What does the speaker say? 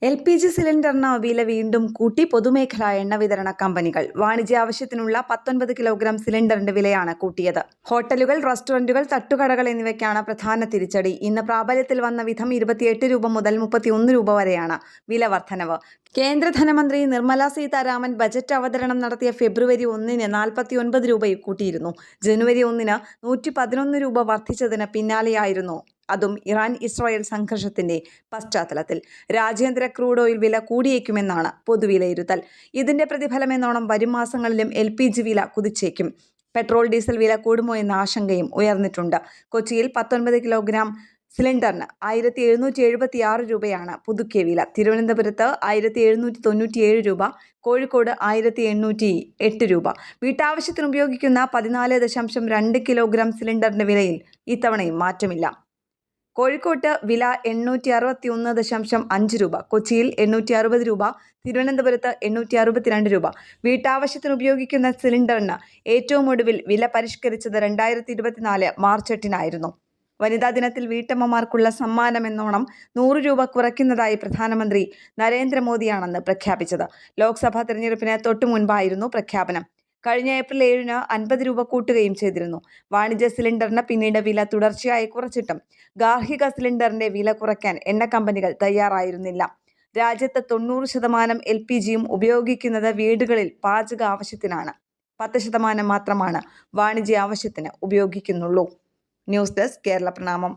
LPG സിലിണ്ടറിന് വില വീണ്ടും കൂട്ടി പൊതുമേഖലാ എണ്ണ വിതരണ കമ്പനികൾ. വാണിജ്യ ആവശ്യത്തിനുള്ള 19 കിലോഗ്രാം സിലിണ്ടറിന്റെ വിലയാണ് കൂട്ടിയത്. ഹോട്ടലുകൾ, റെസ്റ്റോറന്റുകൾ, തട്ടുകടകൾ എന്നിവയ്ക്കാണ് പ്രധാന തിരിച്ചടി. ഇന്ന് പ്രാബല്യത്തിൽ വന്ന വിധം 28 രൂപ മുതൽ 31 രൂപ വരെയാണ് വില വർധനവ്. കേന്ദ്ര ധനമന്ത്രി നിർമ്മല സീതാരാമൻ ബജറ്റ് അവതരണം നടത്തിയ ഫെബ്രുവരി 1-ന് 49 രൂപ കൂട്ടിയിരുന്നു. ജനുവരി 1-ന് 111 രൂപ വർദ്ധിച്ചതിന് പിന്നാലെയായിരുന്നു അതും ഇറാൻ-ഇസ്രായേൽ സംഘർഷത്തിന്റെ പശ്ചാത്തലത്തിൽ. രാജ്യാന്തര ക്രൂഡ് ഓയിൽ വില കൂടിയേക്കുമെന്നാണ് പൊതുവിലയിരുത്തൽ. ഇതിന്റെ പ്രതിഫലമെന്നോണം വരും മാസങ്ങളിലും LPG വില കുതിച്ചേക്കും. പെട്രോൾ, ഡീസൽ വില കൂടുമോ എന്ന ആശങ്കയും ഉയർന്നിട്ടുണ്ട്. കൊച്ചിയിൽ 19 കിലോഗ്രാം സിലിണ്ടറിന് 1776 രൂപയാണ് പുതുക്കിയ വില. തിരുവനന്തപുരത്ത് 1797 രൂപ, കോഴിക്കോട് 1808 രൂപ. വീട്ടാവശ്യത്തിന് ഉപയോഗിക്കുന്ന 14.2 കിലോഗ്രാം സിലിണ്ടറിന്റെ വിലയിൽ ഇത്തവണയും മാറ്റമില്ല. കോഴിക്കോട്ട് വില 861.5 രൂപ, കൊച്ചിയിൽ 860 രൂപ, തിരുവനന്തപുരത്ത് 862 രൂപ. വീട്ടാവശ്യത്തിന് ഉപയോഗിക്കുന്ന സിലിണ്ടറിന് ഏറ്റവും ഒടുവിൽ വില പരിഷ്കരിച്ചത് 2024 മാർച്ച് 8-നായിരുന്നു. വനിതാ ദിനത്തിൽ വീട്ടമ്മമാർക്കുള്ള സമ്മാനമെന്നോണം 100 രൂപ കുറയ്ക്കുന്നതായി പ്രധാനമന്ത്രി നരേന്ദ്രമോദിയാണെന്ന് പ്രഖ്യാപിച്ചത്. ലോക്സഭാ തെരഞ്ഞെടുപ്പിന് തൊട്ടു മുൻപായിരുന്നു പ്രഖ്യാപനം. കഴിഞ്ഞ ഏപ്രിൽ 7-ന് 50 രൂപ കൂട്ടുകയും ചെയ്തിരുന്നു. വാണിജ്യ സിലിണ്ടറിന് പിന്നീട് വില തുടർച്ചയായി കുറച്ചിട്ടും ഗാർഹിക സിലിണ്ടറിന്റെ വില കുറയ്ക്കാൻ എണ്ണ കമ്പനികൾ തയ്യാറായിരുന്നില്ല. രാജ്യത്ത് 90% LPGയും ഉപയോഗിക്കുന്നത് വീടുകളിൽ പാചക ആവശ്യത്തിനാണ്. 10% മാത്രമാണ് വാണിജ്യ ആവശ്യത്തിന് ഉപയോഗിക്കുന്നുള്ളൂ. ന്യൂസ് ഡെസ്ക് കേരള പ്രണാമം.